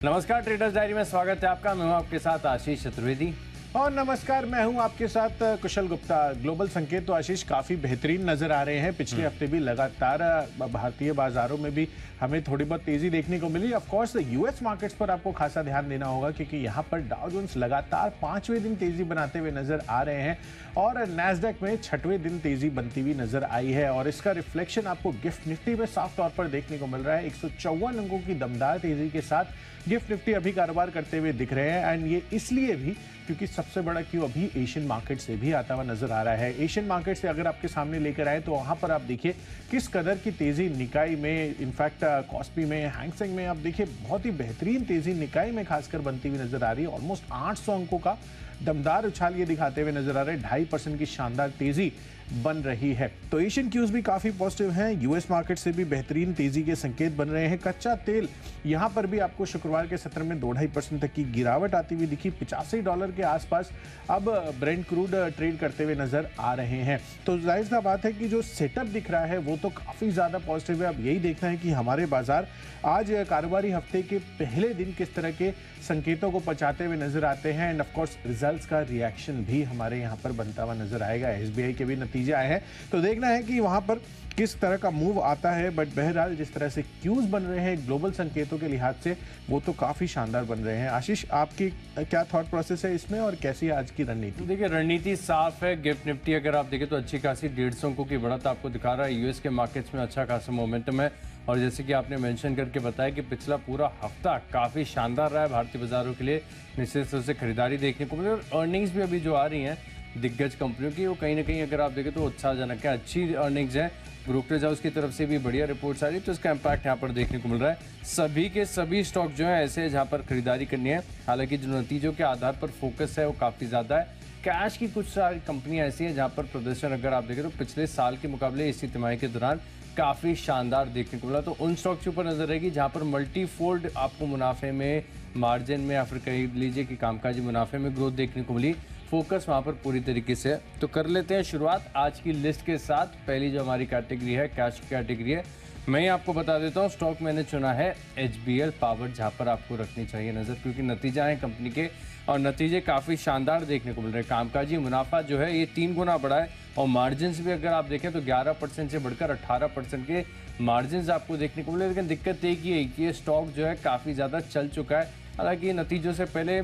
नमस्कार, traders diary में स्वागत है आपका। मैं हूं आपके साथ आशीष चतुर्वेदी। और नमस्कार, मैं हूं आपके साथ कुशल गुप्ता। ग्लोबल संकेत तो आशीष काफी बेहतरीन नजर आ रहे हैं। पिछले हफ्ते भी लगातार भारतीय बाजारों में भी हमें थोड़ी बहुत तेजी देखने को मिली। ऑफ कोर्स यूएस मार्केट्स पर आपको खासा ध्यान देना होगा क्योंकि यहां पर डाउ जोन्स लगातार 5वें दिन तेजी बनाते हुए नजर आ रहे हैं और नैस्डैक में 6वें दिन तेजी बनती हुई नजर आई है। और इसका रिफ्लेक्शन आपको गिफ्ट निफ्टी में साफ तौर पर देखने को मिल रहा है। 154 अंकों की दमदार तेजी के साथ गिफ्ट निफ्टी अभी कारोबार करते हुए दिख रहे हैं। एंड ये इसलिए भी क्योंकि सबसे बड़ा क्यों अभी एशियन मार्केट से भी आता हुआ नजर आ रहा है। एशियन मार्केट से अगर आपके सामने लेकर आए तो वहां पर आप देखिए किस कदर की तेजी निकाई में, इनफैक्ट कॉस्पी में, हैंगसेंग में आप देखिए बहुत ही बेहतरीन तेजी निकाई में खासकर बनती हुई नजर आ रही है। ऑलमोस्ट 800 अंकों का दमदार उछाल ये दिखाते हुए नजर आ रहे हैं। 2.5% की शानदार तेजी बन रही है। तो एशियन क्यूज भी काफी पॉजिटिव हैं। यूएस मार्केट से भी बेहतरीन तेजी के संकेत बन रहे हैं। कच्चा तेल यहां पर भी आपको शुक्रवार के सत्र में 2.5% तक की गिरावट आती हुई दिखी। $85 के आसपास अब ब्रेंट क्रूड ट्रेड करते हुए नजर आ रहे हैं। तो जाहिर सा बात है कि जो सेटअप दिख रहा है वो तो काफी ज्यादा पॉजिटिव है। अब यही देखना है कि हमारे बाजार आज कारोबारी हफ्ते के पहले दिन किस तरह के संकेतों को पचाते हुए नजर आते हैं। एंड ऑफ कोर्स रिजल्ट्स का रिएक्शन भी हमारे यहाँ पर बनता हुआ नजर आएगा। एसबीआई के भी नतीजे आए हैं तो देखना है कि वहां पर किस तरह का मूव आता है। बट बहरहाल जिस तरह से क्यूज बन रहे हैं ग्लोबल संकेतों के लिहाज से वो तो काफी शानदार बन रहे हैं। आशीष, आपकी क्या थॉट प्रोसेस है इसमें और कैसी है आज की रणनीति? देखिए, रणनीति साफ है। गिफ्ट निफ्टी अगर आप देखें तो अच्छी खासी 150 अंकों की बढ़त आपको दिखा रहा है। यूएस के मार्केट्स में अच्छा खासा मोमेंटम है और जैसे कि आपने मेंशन करके बताया कि पिछला पूरा हफ्ता काफ़ी शानदार रहा है भारतीय बाजारों के लिए। निश्चित रूप से खरीदारी देखने को मिली और अर्निंग्स भी अभी जो आ रही हैं दिग्गज कंपनियों की वो कहीं ना कहीं अगर आप देखें तो उत्साहजनक है। अच्छी अर्निंग्स है। ब्रोकरेज हाउस की तरफ से भी बढ़िया रिपोर्ट्स आ रही है तो इसका इम्पैक्ट यहाँ पर देखने को मिल रहा है। सभी के सभी स्टॉक जो है ऐसे जहाँ पर खरीदारी करनी है। हालांकि जो नतीजों के आधार पर फोकस है वो काफ़ी ज़्यादा है। कैश की कुछ सारी कंपनियां ऐसी हैं जहाँ पर प्रदर्शन अगर आप देखें तो पिछले साल के मुकाबले इसी तिमाही के दौरान काफ़ी शानदार देखने को मिला। तो उन स्टॉक्स के ऊपर नजर रहेगी जहाँ पर मल्टीफोल्ड आपको मुनाफे में, मार्जिन में या फिर कह लीजिए कि कामकाजी मुनाफे में ग्रोथ देखने को मिली। फोकस वहाँ पर पूरी तरीके से है। तो कर लेते हैं शुरुआत आज की लिस्ट के साथ। पहली जो हमारी कैटेगरी है कैश की कैटेगरी है। मैं आपको बता देता हूँ स्टॉक मैंने चुना है एचबीएल पावर, जहाँ पर आपको रखनी चाहिए नज़र क्योंकि नतीजा है कंपनी के और नतीजे काफ़ी शानदार देखने को मिल रहे हैं। कामकाजी मुनाफा जो है ये 3 गुना बढ़ा है और मार्जिन भी अगर आप देखें तो 11% से बढ़कर 18% के मार्जिन आपको देखने को मिले। लेकिन दिक्कत एक ही है कि ये स्टॉक जो है काफ़ी ज़्यादा चल चुका है। हालांकि नतीजों से पहले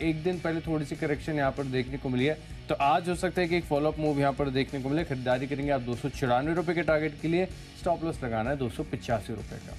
एक दिन पहले थोड़ी सी करेक्शन यहाँ पर देखने को मिली है। तो आज हो सकता है कि एक फॉलोअप मूव यहाँ पर देखने को मिले। खरीदारी करेंगे आप 294 रुपये के टारगेट के लिए। स्टॉप लॉस लगाना है 285 रुपये का।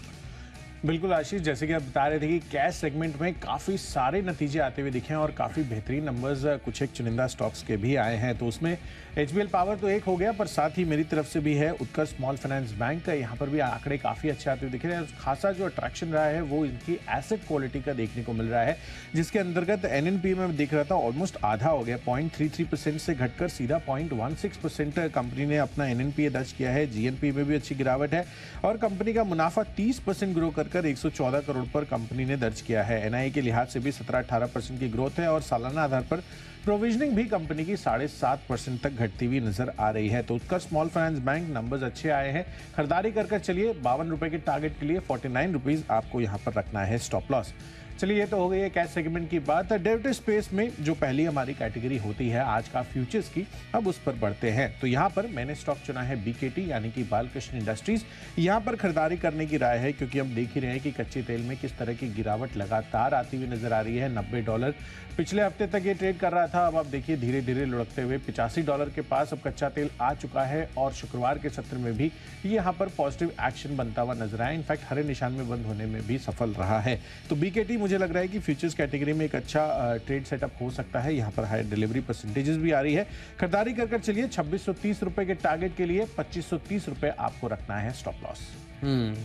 बिल्कुल आशीष, जैसे कि आप बता रहे थे कि कैश सेगमेंट में काफ़ी सारे नतीजे आते हुए दिखे हैं और काफ़ी बेहतरीन नंबर्स कुछ एक चुनिंदा स्टॉक्स के भी आए हैं। तो उसमें एचबीएल पावर तो एक हो गया, पर साथ ही मेरी तरफ से भी है उत्कर्ष स्मॉल फाइनेंस बैंक। यहाँ पर भी आंकड़े काफ़ी अच्छे आते हुए दिख रहे हैं। खासा जो अट्रैक्शन रहा है वो इनकी एसेट क्वालिटी का देखने को मिल रहा है, जिसके अंतर्गत एनएनपी में दिख रहा था ऑलमोस्ट आधा हो गया। 0.33% से घटकर सीधा 0.16% कंपनी ने अपना एनएनपी दर्ज किया है। जीएनपी में भी अच्छी गिरावट है और कंपनी का मुनाफा 30% ग्रो कर 114 करोड़ पर कंपनी ने दर्ज किया है। एनआई के लिहाज से भी 17-18% की ग्रोथ है और सालाना आधार पर प्रोविजनिंग भी कंपनी की 7.5% तक घटती हुई नजर आ रही है। तो उत्कर्ष स्मॉल फाइनेंस बैंक नंबर्स अच्छे आए हैं। खरीदारी कर चलिए। 52 रुपए के टारगेट के लिए 49 रुपीज आपको यहाँ पर रखना है स्टॉप लॉस। चलिए, ये तो हो गई है कैश सेगमेंट की बात। डेरिवेटिव स्पेस में जो पहली हमारी कैटेगरी होती है आज का फ्यूचर्स की, अब उस पर बढ़ते हैं। तो यहाँ पर मैंने स्टॉक चुना है बीकेटी यानी कि बालकृष्ण इंडस्ट्रीज। यहाँ पर खरीदारी करने की राय है क्योंकि हम देख ही रहे हैं कि कच्चे तेल में किस तरह की गिरावट लगातार आती हुई नजर आ रही है। $90 पिछले हफ्ते तक ये ट्रेड कर रहा था। अब आप देखिए धीरे धीरे लुढ़कते हुए $85 के पास अब कच्चा तेल आ चुका है और शुक्रवार के सत्र में भी ये यहाँ पर पॉजिटिव एक्शन बनता हुआ नजर आया। इनफैक्ट हरे निशान में बंद होने में भी सफल रहा है। तो बीकेटी मुझे लग रहा है कि फ्यूचर्स कैटेगरी में एक अच्छा ट्रेड सेटअप हो सकता है। यहाँ पर हाई डिलीवरी परसेंटेजेस भी आ रही है। खरीदारी कर चलिए। 2630 रुपए के टारगेट के लिए 2530 रुपए आपको रखना है स्टॉप लॉस।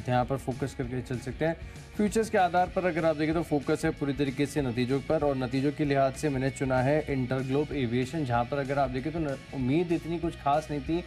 यहाँ पर फोकस करके चल सकते हैं। फ्यूचर्स के आधार पर अगर आप देखें तो फोकस है पूरी तरीके से नतीजों पर और नतीजों के लिहाज से मैंने चुना है इंटरग्लोब एविएशन। जहाँ पर अगर आप देखें तो उम्मीद इतनी कुछ खास नहीं थी,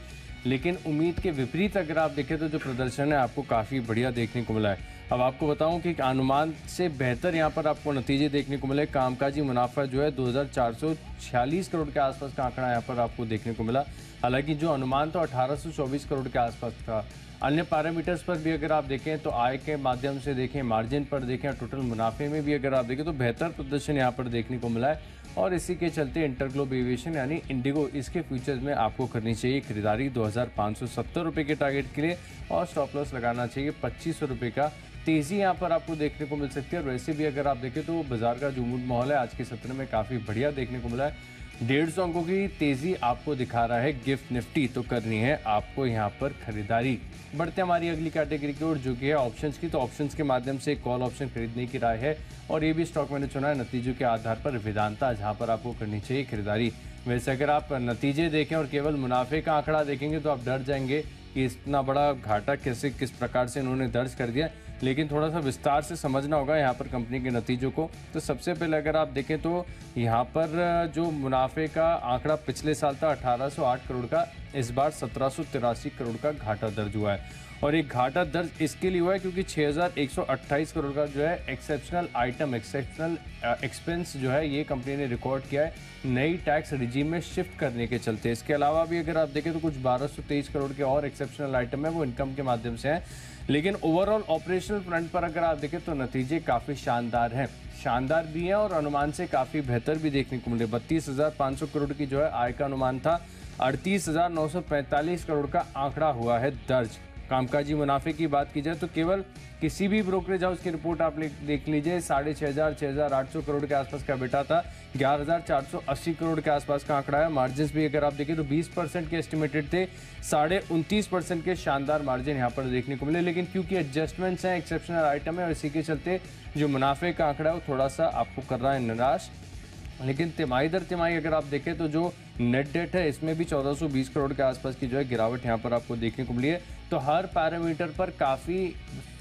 लेकिन उम्मीद के विपरीत अगर आप देखें तो जो प्रदर्शन है आपको काफ़ी बढ़िया देखने को मिला है। अब आपको बताऊं कि अनुमान से बेहतर यहाँ पर आपको नतीजे देखने को मिले। कामकाजी मुनाफा जो है 2446 करोड़ के आसपास का आंकड़ा यहाँ पर आपको देखने को मिला। हालांकि जो अनुमान तो 1824 करोड़ के आसपास था। अन्य पैरामीटर्स पर भी अगर आप देखें तो आय के माध्यम से देखें, मार्जिन पर देखें, टोटल मुनाफे में भी अगर आप देखें तो बेहतर प्रदर्शन यहाँ पर देखने को मिला है। और इसी के चलते इंटरग्लोब एविएशन यानी इंडिगो, इसके फ्यूचर्स में आपको करनी चाहिए खरीदारी 2570 रुपये के टारगेट के लिए और स्टॉप लॉस लगाना चाहिए 2500 रुपये का। तेज़ी यहाँ पर आपको देखने को मिल सकती है। और वैसे भी अगर आप देखें तो बाजार का जो मूड माहौल है आज के सत्र में काफ़ी बढ़िया देखने को मिला है। 150 अंकों की तेज़ी आपको दिखा रहा है गिफ्ट निफ्टी, तो करनी है आपको यहाँ पर खरीदारी। बढ़ते हमारी अगली कैटेगरी की ओर जो कि है ऑप्शंस की। तो ऑप्शंस के माध्यम से कॉल ऑप्शन खरीदने की राय है और ये भी स्टॉक मैंने चुना है नतीजों के आधार पर वेदांता, जहाँ पर आपको करनी चाहिए खरीदारी। वैसे अगर आप नतीजे देखें और केवल मुनाफे का आंकड़ा देखेंगे तो आप डर जाएंगे कि इतना बड़ा घाटा किस प्रकार से इन्होंने दर्ज कर दिया, लेकिन थोड़ा सा विस्तार से समझना होगा यहाँ पर कंपनी के नतीजों को। तो सबसे पहले अगर आप देखें तो यहाँ पर जो मुनाफे का आंकड़ा पिछले साल था 1808 करोड़ का, इस बार 1783 करोड़ का घाटा दर्ज हुआ है। और एक घाटा दर्ज इसके लिए हुआ है क्योंकि 6128 करोड़ का जो है एक्सेप्शनल आइटम, एक्सेप्शनल एक्सपेंस जो है ये कंपनी ने रिकॉर्ड किया है नई टैक्स रिजीम में शिफ्ट करने के चलते। इसके अलावा भी अगर आप देखें तो कुछ 1223 करोड़ के और एक्सेप्शनल आइटम है वो इनकम के माध्यम से हैं। लेकिन ओवरऑल ऑपरेशनल फ्रंट पर अगर आप देखें तो नतीजे काफ़ी शानदार हैं, शानदार भी हैं और अनुमान से काफ़ी बेहतर भी देखने को मिले। 32,500 करोड़ की जो है आय का अनुमान था, 38,945 करोड़ का आंकड़ा हुआ है दर्ज। कामकाजी मुनाफे की बात की जाए तो केवल किसी भी ब्रोकरेज हाउस की रिपोर्ट आप देख लीजिए 6,800 करोड़ के आसपास का बेटा था, 11,480 करोड़ के आसपास का आंकड़ा है। मार्जिन भी अगर आप देखें तो 20% के एस्टिमेटेड थे, 29.5% के शानदार मार्जिन यहाँ पर देखने को मिले। लेकिन क्योंकि एडजस्टमेंट्स हैं, एक्सेप्शनल आइटम है और इसी के चलते जो मुनाफे का आंकड़ा है वो थोड़ा सा आपको कर रहा है निराश। लेकिन तिमाही दर तिमाही अगर आप देखें तो जो नेट डेट है इसमें भी 1420 करोड़ के आसपास की जो है गिरावट यहाँ पर आपको देखने को मिली है। तो हर पैरामीटर पर काफ़ी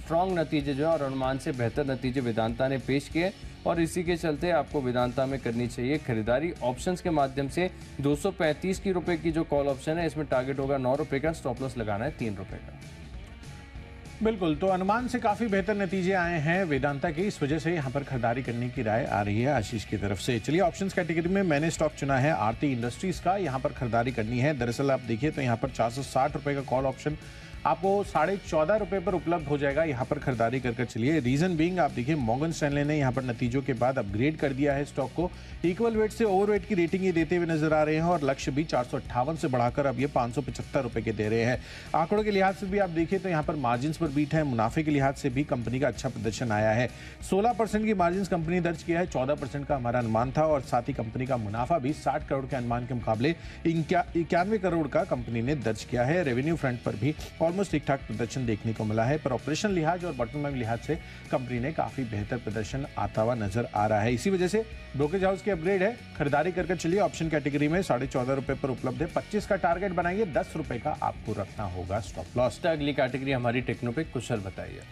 स्ट्रॉन्ग नतीजे जो है और अनुमान से बेहतर नतीजे वेदांता ने पेश किए और इसी के चलते आपको वेदांता में करनी चाहिए खरीदारी ऑप्शंस के माध्यम से। 235 रुपए की जो कॉल ऑप्शन है इसमें टारगेट होगा 9 रुपये का, स्टॉप लॉस लगाना है 3 रुपये का। बिल्कुल, तो अनुमान से काफी बेहतर नतीजे आए हैं वेदांता के, इस वजह से यहाँ पर खरीदारी करने की राय आ रही है आशीष की तरफ से। चलिए ऑप्शंस कैटेगरी में मैंने स्टॉक चुना है आरती इंडस्ट्रीज का, यहाँ पर खरीदारी करनी है। दरअसल आप देखिए तो यहाँ पर 460 रुपए का कॉल ऑप्शन आपको 14.5 रुपए पर उपलब्ध हो जाएगा। यहाँ पर खरीदारी कर चलिए। रीजन बीइंग आप देखिए मॉर्गन स्टैनले ने यहाँ पर नतीजों के बाद अपग्रेड कर दिया है स्टॉक को, इक्वल वेट से ओवरवेट की रेटिंग ये देते हुए नजर आ रहे हैं और लक्ष्य भी 458 से बढ़ाकर अब ये 575 रुपए के दे रहे हैं। आंकड़ों के लिहाज से भी आप देखिए तो यहाँ पर मार्जिन पर बीट है, मुनाफे के लिहाज से भी कंपनी का अच्छा प्रदर्शन आया है। 16% की मार्जिन कंपनी दर्ज किया है, 14% का हमारा अनुमान था और साथ ही कंपनी का मुनाफा भी 60 करोड़ के अनुमान के मुकाबले 91 करोड़ का कंपनी ने दर्ज किया है। रेवेन्यू फ्रंट पर भी ऑलमोस्ट ठीक ठाक प्रदर्शन देखने को मिला है, पर ऑपरेशन लिहाज और बॉटम लाइन लिहाज से कंपनी ने काफी बेहतर प्रदर्शन आता हुआ नजर आ रहा है। इसी वजह से ब्रोकरेज हाउस की अपग्रेड है। खरीदारी करके चलिए ऑप्शन कैटेगरी में 14.5 रुपए पर उपलब्ध है। 25 का टारगेट बनाइए, 10 रुपए का आपको रखना होगा स्टॉप लॉस। अगली कैटेगरी हमारी टेक्नोपिक, कुशल बताइए।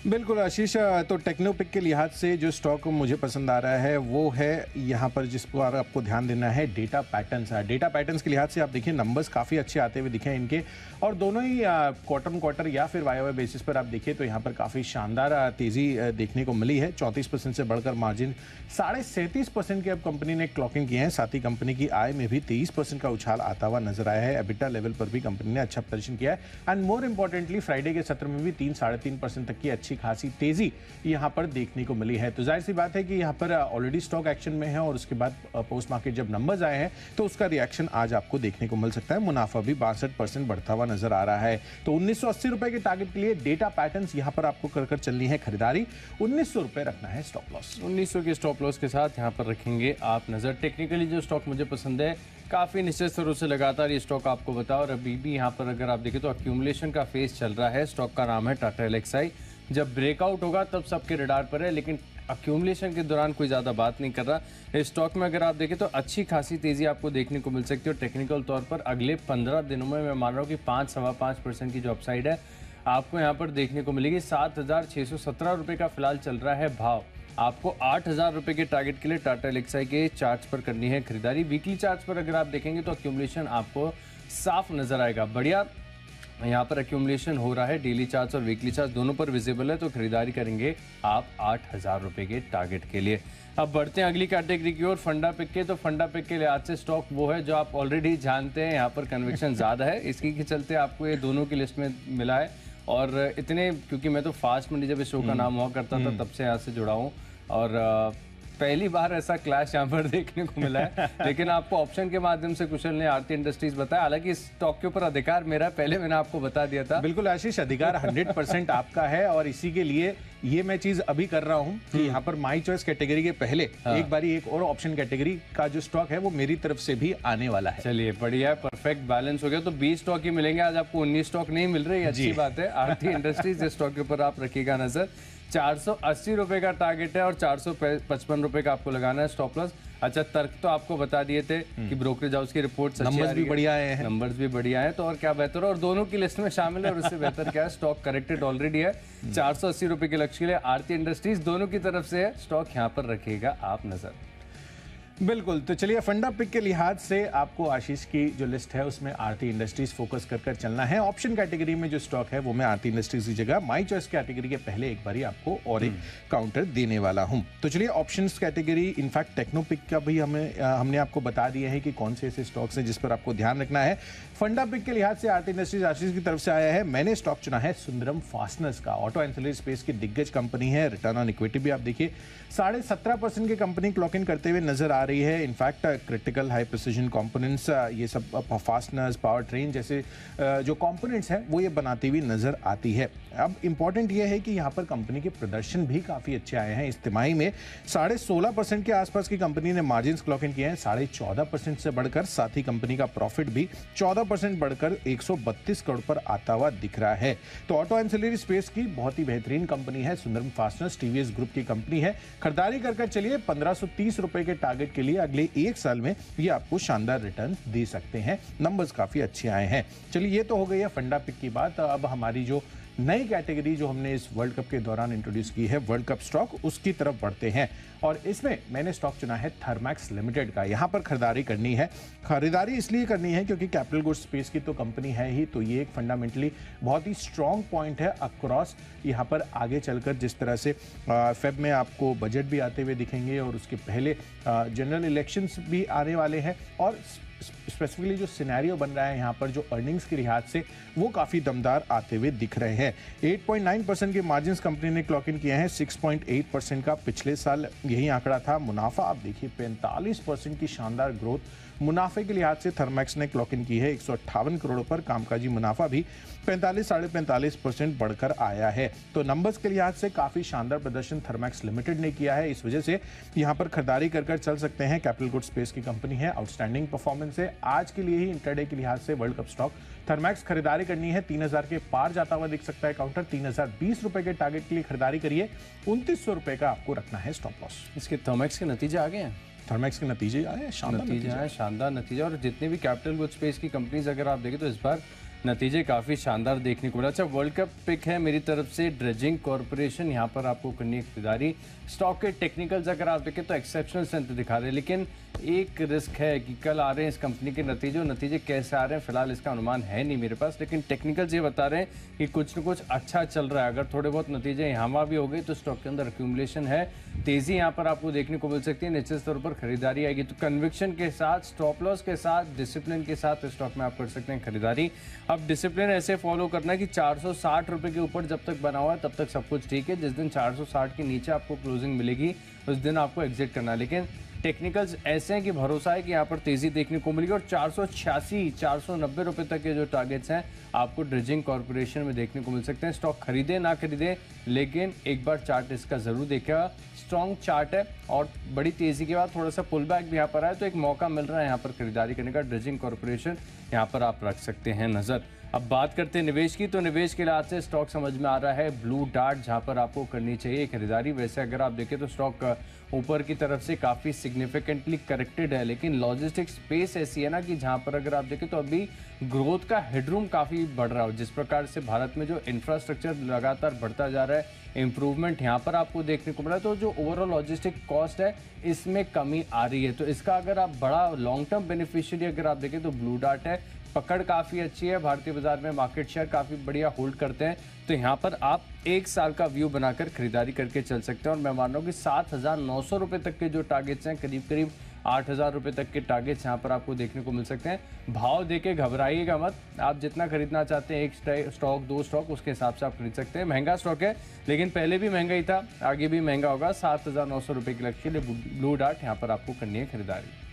बिल्कुल आशीष, तो टेक्नोपिक के लिहाज से जो स्टॉक मुझे पसंद आ रहा है वो है यहाँ पर जिस पर आपको ध्यान देना है डेटा पैटर्न्स। डेटा पैटर्न्स के लिहाज से आप देखिए नंबर्स काफ़ी अच्छे आते हुए दिखे इनके और दोनों ही क्वार्टर या फिर वाई बेसिस पर आप देखिए तो यहाँ पर काफ़ी शानदार तेज़ी देखने को मिली है। 34% से बढ़कर मार्जिन 37.5% की अब कंपनी ने क्लॉकिंग की है। साथ ही कंपनी की आय में भी 23% का उछाल आता हुआ नजर आया है। एबिटा लेवल पर भी कंपनी ने अच्छा प्रदर्शन किया है एंड मोर इंपॉर्टेंटली फ्राइडे के सत्र में भी 3-3.5% तक की अच्छी खासी तेजी यहाँ पर देखने को मिली है। तो जाहिर सी बात है कि यहाँ पर ऑलरेडी स्टॉक एक्शन में है और उसके बाद पोस्ट मार्केट जब नंबर्स आए हैं तो उसका रिएक्शन आज आपको देखने को मिल सकता है। मुनाफा भी 62% बढ़ता हुआ नजर आ रहा है। तो 1980 रुपए के टारगेट के लिए डेटा पैटर्न्स यहाँ पर आपको कर चलनी है खरीदारी। 1900 रुपए रखना है स्टॉप लॉस। 1900 के स्टॉप लॉस के साथ यहाँ पर रखेंगे आप नजर। टेक्निकली जो स्टॉक मुझे पसंद है, काफी निश्चित स्तरों से लगातार ये स्टॉक आपको बताओ और अभी भी यहाँ पर अगर आप देखें तो अक्यूमुलेशन का फेज चल रहा है। स्टॉक का नाम है टाटा एलेक्साई। जब ब्रेकआउट होगा तब सबके रडार पर है, लेकिन अक्यूमुलेशन के दौरान कोई ज़्यादा बात नहीं कर रहा। इस स्टॉक में अगर आप देखें तो अच्छी खासी तेज़ी आपको देखने को मिल सकती है और टेक्निकल तौर पर अगले 15 दिनों में मैं मान रहा हूँ कि 5-5.5% की जो अपसाइड है आपको यहाँ पर देखने को मिलेगी। 7,617 रुपये का फिलहाल चल रहा है भाव। आपको 8,000 रुपये के टारगेट के लिए टाटा एलेक्साई के चार्ट्स पर करनी है खरीदारी। वीकली चार्ट्स पर अगर आप देखेंगे तो अक्यूमुलेशन आपको साफ नजर आएगा। बढ़िया यहाँ पर एक्यूमुलेशन हो रहा है, डेली चार्ज और वीकली चार्ज दोनों पर विजिबल है, तो खरीदारी करेंगे आप 8,000 रुपए के टारगेट के लिए। अब बढ़ते हैं अगली कैटेगरी की ओर, फंडा पिक के। तो फंडा पिक के लिहाज से स्टॉक वो है जो आप ऑलरेडी जानते हैं, यहाँ पर कन्विक्शन ज़्यादा है, इसकी के चलते आपको ये दोनों की लिस्ट में मिला है। और इतने, क्योंकि मैं तो फास्ट मंडी जब इस शो का नाम हुआ करता था तब से यहाँ से जुड़ा हूँ, और पहली बार ऐसा क्लैश यहाँ पर देखने को मिला है। लेकिन आपको ऑप्शन के माध्यम से कुशल ने आरती इंडस्ट्रीज बताया, हालांकि इस स्टॉक के ऊपर अधिकार मेरा, पहले मैंने आपको बता दिया था। बिल्कुल आशीष, अधिकार 100% आपका है, और इसी के लिए ये मैं चीज अभी कर रहा हूँ कि यहाँ पर माई चॉइस कैटेगरी के पहले एक बारी एक और ऑप्शन कैटेगरी का जो स्टॉक है वो मेरी तरफ से भी आने वाला है। चलिए बढ़िया है, परफेक्ट बैलेंस हो गया। तो 20 स्टॉक ही मिलेंगे आज आपको, 19 स्टॉक नहीं मिल रही, अच्छी बात है। आरती इंडस्ट्रीज इस स्टॉक के ऊपर आप रखिएगा नजर। 480 रुपए का टारगेट है और 455 रुपए का आपको लगाना है स्टॉप लॉस। अच्छा, तर्क तो आपको बता दिए थे कि ब्रोकरेज हाउस की रिपोर्ट, नंबर्स भी बढ़िया आए हैं, नंबर्स भी बढ़िया है, तो और क्या बेहतर है, और दोनों की लिस्ट में शामिल है, और उससे बेहतर क्या है, स्टॉक करेक्टेड ऑलरेडी है। 480 रुपए के लक्ष्य के लिए आरती इंडस्ट्रीज दोनों की तरफ से है, स्टॉक यहाँ पर रखिएगा आप नजर। बिल्कुल, तो चलिए फंडा पिक के लिहाज से आपको आशीष की जो लिस्ट है उसमें आरती इंडस्ट्रीज फोकस कर चलना है। ऑप्शन कैटेगरी में जो स्टॉक है वो मैं आरती इंडस्ट्रीज की जगह माई चॉइस कैटेगरी के पहले एक बारी आपको और एक काउंटर देने वाला हूं। तो चलिए ऑप्शंस कैटेगरी, इनफैक्ट टेक्नोपिक का भी हमने आपको बता दिया है कि कौन से ऐसे स्टॉक्स हैं जिस पर आपको ध्यान रखना है। फंडा पिक के लिहाज से आरती इंडस्ट्रीज आशीष की तरफ से आया है, मैंने स्टॉक चुना है सुंदरम फास्टनर्स का। ऑटो एंसिलरी स्पेस की दिग्गज कंपनी है, रिटर्न ऑन इक्विटी भी आप देखिए 17.5% की कंपनी क्लॉक इन करते हुए नजर आ रही है। In fact critical high precision components, ये सब फास्टनर्स, पावर ट्रेन जैसे जो कंपोनेंट्स हैं वो ये बनाती हुई नजर आती है। अब इंपॉर्टेंट ये है कि यहाँ पर कंपनी के प्रदर्शन भी काफी अच्छे आए हैं। इस तिमाही में 16.5% के आसपास की कंपनी ने मार्जिन क्लॉक इन किए हैं, 14.5% से बढ़कर, साथ ही कंपनी का प्रॉफिट भी 14% बढ़कर 132 करोड़ पर आता हुआ दिख रहा है। तो ऑटो एंसिलरी स्पेस की बहुत ही बेहतरीन कंपनी है सुंदरम फास्टनर्स, टीवीएस ग्रुप की कंपनी है। खरीदारी कर चलिए 1530 रुपए के टारगेट के लिए अगले एक साल में ये आपको शानदार रिटर्न दे सकते हैं। नंबर्स काफी अच्छे आए हैं। चलिए ये तो हो गई है फंडा पिक की बात। अब हमारी जो नई कैटेगरी जो हमने इस वर्ल्ड कप के दौरान इंट्रोड्यूस की है, वर्ल्ड कप स्टॉक, उसकी तरफ बढ़ते हैं। और इसमें मैंने स्टॉक चुना है थर्मैक्स लिमिटेड का। यहां पर खरीदारी करनी है, खरीदारी इसलिए करनी है क्योंकि कैपिटल गुड्स स्पेस की तो कंपनी है ही, तो ये एक फंडामेंटली बहुत ही स्ट्रॉन्ग पॉइंट है अक्रॉस। यहां पर आगे चलकर जिस तरह से फेब में आपको बजट भी आते हुए दिखेंगे और उसके पहले जनरल इलेक्शंस भी आने वाले हैं, और स्पेसिफिकली जो सिनेरियो बन रहा है यहाँ पर जो अर्निंग्स के लिहाज से वो काफी दमदार आते हुए दिख रहे हैं। 8.9% के मार्जिन्स कंपनी ने क्लॉक इन किए हैं, 6.8% का पिछले साल यही आंकड़ा था। मुनाफा आप देखिए 45% की शानदार ग्रोथ मुनाफे के लिहाज से थर्मैक्स ने क्लॉक इन की है, 158 करोड़ पर। कामकाजी मुनाफा भी 45-45% बढ़कर आया है। तो नंबर्स के लिहाज से काफी शानदार प्रदर्शन थर्मैक्स लिमिटेड ने किया है, इस वजह से यहां पर खरीदारी कर चल सकते हैं। कैपिटल गुड्स स्पेस की कंपनी है, आउटस्टैंडिंग परफॉर्मेंस है। आज के लिए ही इंटरडे के लिहाज से वर्ल्ड कप स्टॉक थर्मैक्स खरीदारी करनी है, 3000 के पार जाता हुआ दिख सकता है काउंटर। 3020 रुपए के टारगेट के लिए खरीदारी करिए, 2900 रुपए का आपको रखना है स्टॉप लॉस। इसके थर्मैक्स के नतीजे आ गए हैं, थर्मैक्स के नतीजे आए, शानदार नतीजे आए, शानदार नतीजे। और जितने भी कैपिटल गुड्स स्पेस की कंपनीज अगर आप देखें तो इस बार नतीजे काफ़ी शानदार देखने को मिला। अच्छा, वर्ल्ड कप पिक है मेरी तरफ से ड्रेजिंग कॉर्पोरेशन, यहाँ पर आपको करनी है खरीदारी। स्टॉक के टेक्निकल्स अगर आप देखें तो एक्सेप्शनल स्ट्रेंथ दिखा रहे हैं, लेकिन एक रिस्क है कि कल आ रहे हैं इस कंपनी के नतीजे, और नतीजे कैसे आ रहे हैं फिलहाल इसका अनुमान है नहीं मेरे पास, लेकिन टेक्निकल्स ये बता रहे हैं कि कुछ न कुछ अच्छा चल रहा है। अगर थोड़े बहुत नतीजे यहाँ भी हो गए तो स्टॉक के अंदर एक्यूमुलेशन है, तेजी यहाँ पर आपको देखने को मिल सकती है, निश्चित तौर पर खरीदारी आएगी। तो कन्विक्शन के साथ, स्टॉप लॉस के साथ, डिसिप्लिन के साथ स्टॉक में आप कर सकते हैं खरीदारी। अब डिसिप्लिन ऐसे फॉलो करना है कि 460 रुपए के ऊपर जब तक बना हुआ है तब तक सब कुछ ठीक है। जिस दिन 460 के नीचे आपको क्लोजिंग मिलेगी उस दिन आपको एग्जिट करना है। लेकिन टेक्निकल्स ऐसे हैं कि भरोसा है कि यहाँ पर तेजी देखने को मिलेगी, और 486 490 रुपए तक के जो टारगेट्स हैं आपको ड्रेजिंग कॉर्पोरेशन में देखने को मिल सकते हैं। स्टॉक खरीदे ना खरीदे, लेकिन एक बार चार्ट इसका जरूर देखा, स्ट्रॉन्ग चार्ट है और बड़ी तेजी के बाद थोड़ा सा पुल बैक भी यहाँ पर आया, तो एक मौका मिल रहा है यहाँ पर खरीदारी करने का। ड्रेजिंग कॉर्पोरेशन यहाँ पर आप रख सकते हैं नजर। अब बात करते हैं निवेश की, तो निवेश के लिहाज से स्टॉक समझ में आ रहा है ब्लू डार्ट, जहां पर आपको करनी चाहिए खरीदारी। वैसे अगर आप देखें तो स्टॉक ऊपर की तरफ से काफ़ी सिग्निफिकेंटली करेक्टेड है, लेकिन लॉजिस्टिक स्पेस ऐसी है ना कि जहां पर अगर आप देखें तो अभी ग्रोथ का हेडरूम काफ़ी बढ़ रहा है। जिस प्रकार से भारत में जो इंफ्रास्ट्रक्चर लगातार बढ़ता जा रहा है, इंप्रूवमेंट यहाँ पर आपको देखने को मिला, तो जो ओवरऑल लॉजिस्टिक कॉस्ट है इसमें कमी आ रही है। तो इसका अगर आप बड़ा लॉन्ग टर्म बेनिफिशियरी अगर आप देखें तो ब्लू डार्ट है। पकड़ काफ़ी अच्छी है, भारतीय बाजार में मार्केट शेयर काफ़ी बढ़िया होल्ड करते हैं। तो यहाँ पर आप 1 साल का व्यू बनाकर खरीदारी करके चल सकते हैं और मैं मान रहा हूँ कि 7,900 रुपये तक के जो टारगेट्स हैं, करीब करीब 8,000 रुपये तक के टारगेट्स यहाँ पर आपको देखने को मिल सकते हैं। भाव देके घबराइएगा मत, आप जितना खरीदना चाहते हैं, 1 स्टॉक 2 स्टॉक, उसके हिसाब से आप खरीद सकते हैं। महंगा स्टॉक है, लेकिन पहले भी महंगा ही था, आगे भी महंगा होगा। 7,900 रुपये के लक्ष्य के लिए ब्लू डार्ट यहाँ पर आपको करनी है खरीदारी।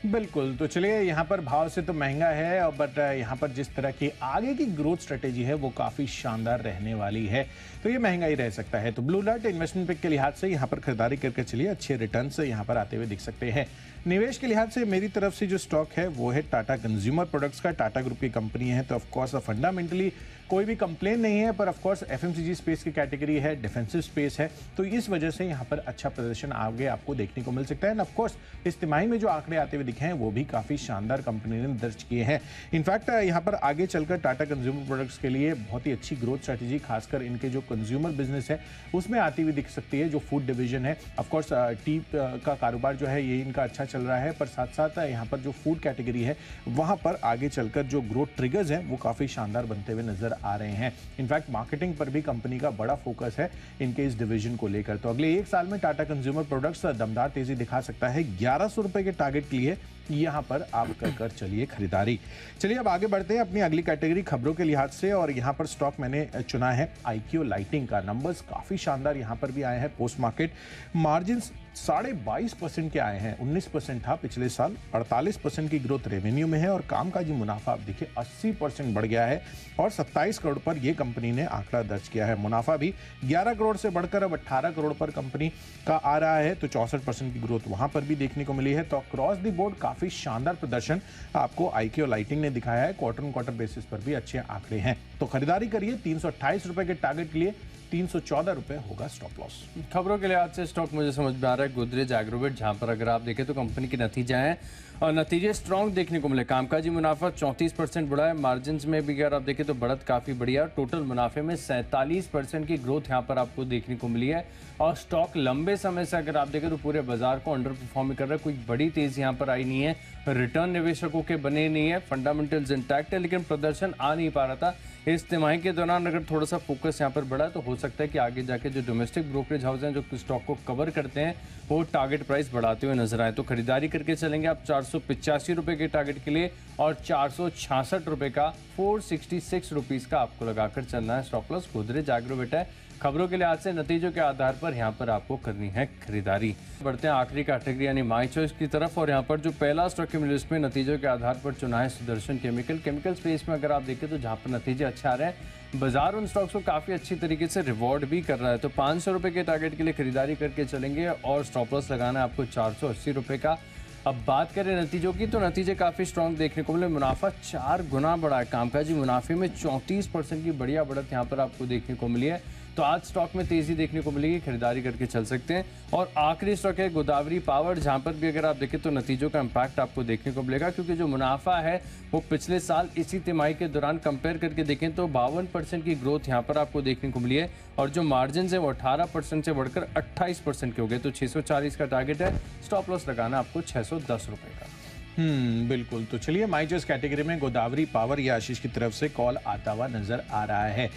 बिल्कुल, तो चलिए यहाँ पर भाव से तो महंगा है, बट यहाँ पर जिस तरह की आगे की ग्रोथ स्ट्रेटेजी है वो काफ़ी शानदार रहने वाली है, तो ये महंगा ही रह सकता है। तो ब्लू डार्ट इन्वेस्टमेंट पिक के लिहाज से यहाँ पर खरीदारी करके चलिए, अच्छे रिटर्न्स यहाँ पर आते हुए दिख सकते हैं। निवेश के लिहाज से मेरी तरफ से जो स्टॉक है वो है टाटा कंज्यूमर प्रोडक्ट्स का। टाटा ग्रुप की कंपनी है, तो ऑफकोर्स फंडामेंटली कोई भी कंप्लेन नहीं है, पर ऑफकोर्स एफएमसीजी स्पेस की कैटेगरी है, डिफेंसिव स्पेस है, तो इस वजह से यहाँ पर अच्छा प्रदर्शन आगे आपको देखने को मिल सकता है। एंड ऑफकोर्स इस तिमाही में जो आंकड़े आते हुए दिखे हैं वो भी काफ़ी शानदार कंपनी ने दर्ज किए हैं। इनफैक्ट यहाँ पर आगे चलकर टाटा कंज्यूमर प्रोडक्ट्स के लिए बहुत ही अच्छी ग्रोथ स्ट्रैटेजी, खासकर इनके जो कंज्यूमर बिजनेस है उसमें आती हुई दिख सकती है। जो फूड डिवीजन है, ऑफकोर्स टी का कारोबार जो है ये इनका अच्छा चल रहा है, पर साथ साथ यहाँ पर जो फूड कैटेगरी है वहाँ पर आगे चलकर जो ग्रोथ ट्रिगर्स हैं वो काफ़ी शानदार बनते हुए नजर आ रहे हैं। इनफैक्ट मार्केटिंग पर भी कंपनी का बड़ा फोकस है इनके इस डिवीजन को लेकर। तो अगले 1 साल में टाटा कंज्यूमर प्रोडक्ट्स दमदार तेजी दिखा सकता है। 1100 रुपए के टारगेट के लिए यहाँ पर आप कर चलिए खरीदारी। चलिए अब आगे बढ़ते हैं अपनी अगली कैटेगरी खबरों के लिहाज से, और यहाँ पर स्टॉक मैंने चुना है आईक्यू लाइटिंग का। नंबर्स काफी शानदार यहाँ पर भी आए हैं। पोस्ट मार्केट मार्जिन 22.5% के आए हैं, 19% था पिछले साल। 48% की ग्रोथ रेवेन्यू में है और कामकाजी मुनाफा आप देखिए 80% बढ़ गया है और 27 करोड़ पर यह कंपनी ने आंकड़ा दर्ज किया है। मुनाफा भी 11 करोड़ से बढ़कर अब 18 करोड़ पर कंपनी का आ रहा है, तो 64% की ग्रोथ वहां पर भी देखने को मिली है। तो अक्रॉस द बोर्ड काफी शानदार प्रदर्शन आपको आईक्यू लाइटिंग ने दिखाया है। क्वार्टर ऑन क्वार्टर बेसिस पर भी अच्छे आंकड़े हैं, तो खरीदारी करिए। 328 रुपए के टारगेट के लिए 314 रुपए होगा स्टॉप लॉस। खबरों के लिहाज से स्टॉक मुझे समझ में आ रहा है गोदरेज एग्रोवेट, जहां पर अगर आप देखें तो कंपनी के नतीजे हैं और नतीजे स्ट्रॉन्ग देखने को मिले। कामकाजी मुनाफा 34% बढ़ा है, मार्जिन में भी अगर आप देखें तो बढ़त काफ़ी बढ़िया। टोटल मुनाफे में 47% की ग्रोथ यहाँ पर आपको देखने को मिली है और स्टॉक लंबे समय से अगर आप देखें तो पूरे बाजार को अंडर परफॉर्म कर रहा है। कोई बड़ी तेज़ी यहाँ पर आई नहीं है, रिटर्न निवेशकों के बने नहीं है, फंडामेंटल्स इंटैक्ट है, लेकिन प्रदर्शन आ नहीं पा रहा था। इस तिमाही के दौरान अगर थोड़ा सा फोकस यहाँ पर बढ़ा तो हो सकता है कि आगे जाके जो डोमेस्टिक ब्रोकरेज हाउस हैं जो स्टॉक को कवर करते हैं वो टारगेट प्राइस बढ़ाते हुए नजर आए। तो खरीदारी करके चलेंगे आप 485 रुपए के टारगेट के लिए और 466 रुपए का 466 रुपीज का आपको लगाकर चलना है। स्टॉप लॉस गोदरेज एग्रोवेट है। खबरों के लिहाज से नतीजों के आधार पर यहाँ पर आपको करनी है खरीदारी। बढ़ते हैं आखिरी कैटेगरी यानी माई चॉइस की तरफ, और यहाँ पर जो पहला स्टॉक है लिस्ट में नतीजों के आधार पर चुना है सुदर्शन केमिकल स्पेस में अगर आप देखें तो जहाँ पर नतीजे अच्छे आ रहे हैं, बाजार उन स्टॉक्स को काफ़ी अच्छी तरीके से रिवॉर्ड भी कर रहा है। तो 500 रुपये के टारगेट के लिए खरीदारी करके चलेंगे और स्टॉप लॉस लगाना है आपको 480 रुपये का। अब बात करें नतीजों की तो नतीजे काफ़ी स्ट्रॉन्ग देखने को मिले। मुनाफा 4 गुना बढ़ा है, कामकाजी मुनाफे में 34% की बढ़िया बढ़त यहाँ पर आपको देखने को मिली है। तो आज स्टॉक में तेजी देखने को मिलेगी, खरीदारी करके चल सकते हैं। और आखिरी स्टॉक है गोदावरी पावर, जहां पर भी अगर आप देखें तो नतीजों का इम्पैक्ट आपको देखने को मिलेगा, क्योंकि जो मुनाफा है वो पिछले साल इसी तिमाही के दौरान कंपेयर करके देखें तो 52% की ग्रोथ यहां पर आपको देखने को मिली है और जो मार्जिन है वो 18% से बढ़कर 28% के हो गए। तो 640 का टारगेट है, स्टॉप लॉस लगाना आपको 610 रुपए का। बिल्कुल। तो चलिए माई चॉइस कैटेगरी में गोदावरी पावर या आशीष की तरफ से कॉल आता हुआ नजर आ रहा है।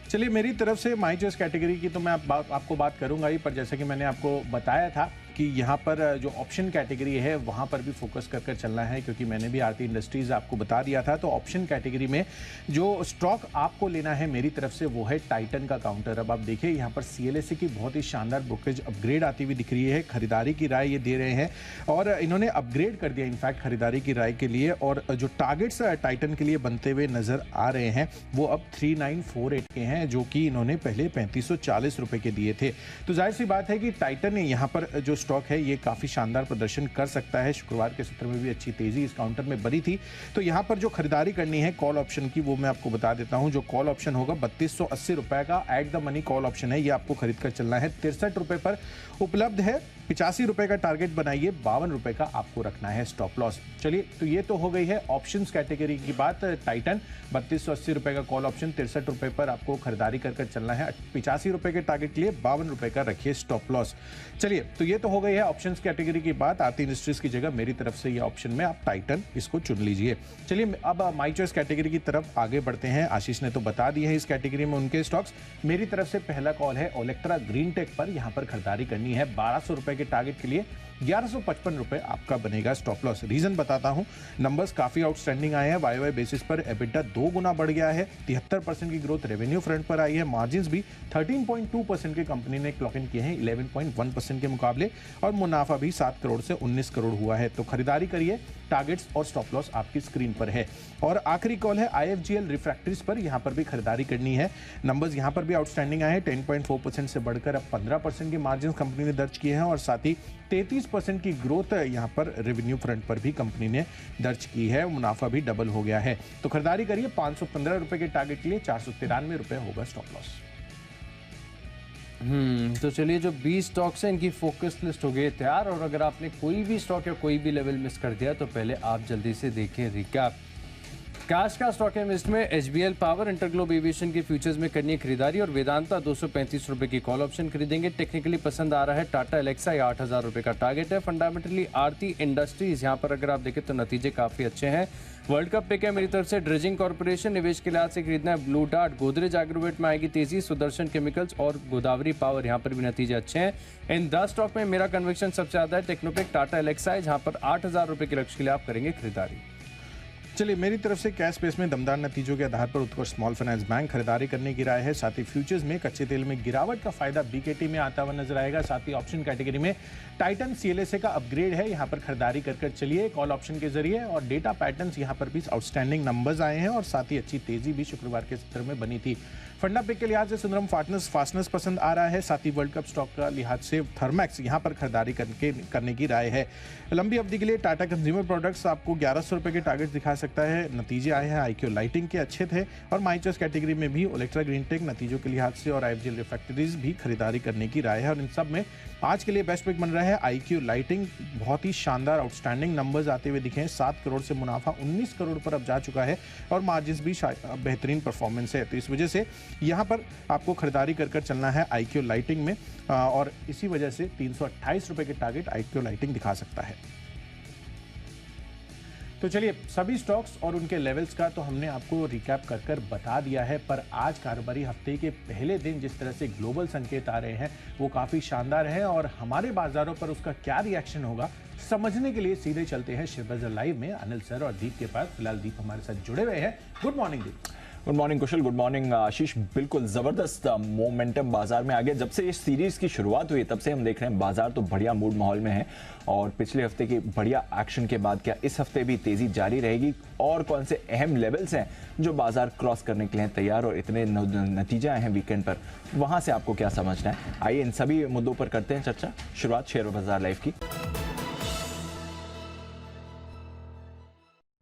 चलिए मेरी तरफ से माई चॉइस कैटेगरी की तो मैं आपको बात करूंगा ही, पर जैसे कि मैंने आपको बताया था कि यहाँ पर जो ऑप्शन कैटेगरी है वहाँ पर भी फोकस कर चलना है, क्योंकि मैंने भी आरती इंडस्ट्रीज आपको बता दिया था। तो ऑप्शन कैटेगरी में जो स्टॉक आपको लेना है मेरी तरफ से वो है टाइटन का काउंटर। अब आप देखिए यहाँ पर CLSA की बहुत ही शानदार ब्रोकरेज अपग्रेड आती हुई दिख रही है। खरीदारी की राय ये दे रहे हैं और इन्होंने अपग्रेड कर दिया इनफैक्ट खरीदारी की राय के लिए, और जो टारगेट्स टाइटन के लिए बनते हुए नजर आ रहे हैं वो अब 3948 के हैं, जो कि इन्होंने पहले 3540 रुपए के दिए थे। तो जाहिर सी बात है कि टाइटन ने यहाँ पर जो स्टॉक है ये काफी शानदार प्रदर्शन कर सकता है। शुक्रवार के सत्र में भी अच्छी तेजी इस काउंटर में बनी थी। तो यहाँ पर जो खरीदारी करनी है कॉल ऑप्शन की वो मैं आपको बता देता हूँ। जो कॉल ऑप्शन होगा 3280 रुपए का at the money call option है, ये आपको खरीद कर चलना है। 63 रुपए पर उपलब्ध है। 85 रुपए का टारगेट बनाइए, 52 रुपए का आपको रखना है स्टॉप लॉस। चलिए, तो ये तो हो गई है ऑप्शंस कैटेगरी की बात। टाइटन 3280 रुपए का कॉल ऑप्शन, 63 रुपए पर आपको खरीदारी कर चलना है। 85 रुपए के टारगेट के लिए 52 रुपए का रखिए स्टॉप लॉस। चलिए, तो ये तो हो गई है ऑप्शंस कैटेगरी की बात। आरती इंडस्ट्रीज की जगह मेरी तरफ से ये ऑप्शन में आप टाइटन इसको चुन लीजिए। चलिए, अब माई चॉइस कैटेगरी की तरफ आगे बढ़ते हैं। आशीष ने तो बता दिए है इस कैटेगरी में उनके स्टॉक्स। मेरी तरफ से पहला कॉल है ओलेक्ट्रा ग्रीन टेक पर। यहां पर खरीदारी करनी है 1200 रुपए के टारगेट के लिए। 1155 रुपए आपका बनेगा स्टॉप लॉस। रीजन बताता हूं, नंबर्स काफी आउटस्टैंडिंग आए हैं। वाई बेसिस पर एबिटा 2 गुना बढ़ गया है। 73% की ग्रोथ रेवेन्यू फ्रंट पर आई है। मार्जिन्स भी 13.2% की कंपनी ने क्लॉक इन किए हैं 11.1% के मुकाबले, और मुनाफा भी 7 करोड़ से 19 करोड़ हुआ है। तो खरीदारी करिए, टारगेट्स और स्टॉप लॉस आपकी स्क्रीन पर है। और आखिरी कॉल है IFGL रिफ्रैक्टरीज पर। यहां पर भी खरीदारी करनी है। नंबर्स यहां पर भी आउटस्टैंडिंग आए हैं। 10.4% से बढ़कर अब 15% के मार्जिन कंपनी ने दर्ज किए हैं, और साथ ही 33% की ग्रोथ यहां पर रेवेन्यू फ्रंट पर भी कंपनी ने दर्ज की है। मुनाफा भी डबल हो गया है। तो खरीदारी करिए 515 रुपए के टारगेट के लिए। 493 रुपए होगा स्टॉप लॉस। तो चलिए, जो 20 स्टॉक्स हैं इनकी फोकस लिस्ट हो गई है तैयार। और अगर आपने कोई भी स्टॉक या कोई भी लेवल मिस कर दिया तो पहले आप जल्दी से देखें रिकैप। कैश का स्टॉक है लिस्ट में HBL पावर, इंटरग्लोब एविएशन के फ्यूचर्स में करनी है खरीदारी, और वेदांता 235 रुपए की कॉल ऑप्शन खरीदेंगे। टेक्निकली पसंद आ रहा है टाटा एलेक्सा, 8000 रुपए का टारगेट है। फंडामेंटली आरती इंडस्ट्रीज, यहाँ पर अगर आप देखें तो नतीजे काफी अच्छे हैं। वर्ल्ड कप पिक है मेरी तरफ से ड्रेजिंग कॉर्पोरेशन, निवेश के लिहाज से खरीदना है ब्लू डार्ट। गोदरेज एग्रोवेट में आएगी तेजी। सुदर्शन केमिकल्स और गोदावरी पावर, यहाँ पर भी नतीजे अच्छे हैं। इन 10 स्टॉक में मेरा कन्विक्शन सबसे ज्यादा है टेक्नोपिक, टाटा एलेक्सा है, जहाँ पर 8000 रुपए के लक्ष्य के लिए आप करेंगे खरीदारी। चलिए, मेरी तरफ से कैश स्पेस में दमदार नतीजों के आधार पर उत्कर्ष स्मॉल फाइनेंस बैंक खरीदारी करने की राय है। साथ ही फ्यूचर्स में कच्चे तेल में गिरावट का फायदा BKT में आता हुआ नजर आएगा। साथ ही ऑप्शन कैटेगरी में टाइटन CLSA का अपग्रेड है, यहां पर खरीदारी कर चलिए कॉल ऑप्शन के जरिए। और डेटा पैटर्न्स यहां पर भी आउटस्टैंडिंग नंबर्स आए हैं, और साथ ही अच्छी तेजी भी शुक्रवार के सत्र में बनी थी। फंडा पिक के लिहाज से सुंदरम फास्टनेस पसंद आ रहा है। साथ ही वर्ल्ड कप स्टॉक का लिहाज से थर्मैक्स यहां पर खरीदारी करने की राय है। लंबी अवधि के लिए टाटा कंज्यूमर प्रोडक्ट्स आपको 1100 रुपए के टारगेट दिखा सकता है। नतीजे आए हैं IQ लाइटिंग के अच्छे थे, और माई चॉइस कैटेगरी में भी ओलेक्ट्रा ग्रीन टेक नतीजों के लिहाज से और IFGL रिफ्रैक्टरीज भी खरीदारी करने की राय है। और इन सब में आज के लिए बेस्ट पिक बन रहा है IQ लाइटिंग। बहुत ही शानदार आउटस्टैंडिंग नंबर्स आते हुए दिखे हैं। 7 करोड़ से मुनाफा 19 करोड़ पर अब जा चुका है, और मार्जिन्स भी बेहतरीन परफॉर्मेंस है। तो इस वजह से यहाँ पर आपको खरीदारी कर चलना है IQ लाइटिंग में, और इसी वजह से 328 रुपए के टारगेट IQ लाइटिंग दिखा सकता है। तो चलिए, सभी स्टॉक्स और उनके लेवल्स का तो हमने आपको रिकैप कर बता दिया है। पर आज कारोबारी हफ्ते के पहले दिन जिस तरह से ग्लोबल संकेत आ रहे हैं वो काफ़ी शानदार है, और हमारे बाजारों पर उसका क्या रिएक्शन होगा समझने के लिए सीधे चलते हैं शेयर बाजार लाइव में अनिल सर और दीप के पास। फिलहाल दीप हमारे साथ जुड़े हुए हैं। गुड मॉर्निंग दीप। गुड मॉर्निंग कुशल, गुड मॉर्निंग आशीष। बिल्कुल जबरदस्त मोमेंटम बाजार में आ गया। जब से इस सीरीज की शुरुआत हुई तब से हम देख रहे हैं बाजार तो बढ़िया मूड माहौल में है, और पिछले हफ्ते के बढ़िया एक्शन के बाद क्या इस हफ्ते भी तेजी जारी रहेगी? और कौन से अहम लेवल्स हैं जो बाजार क्रॉस करने के लिए तैयार, और इतने नतीजे आए हैं वीकेंड पर, वहां से आपको क्या समझना है? आइए इन सभी मुद्दों पर करते हैं चर्चा। शुरुआत शेयर बाजार लाइव की।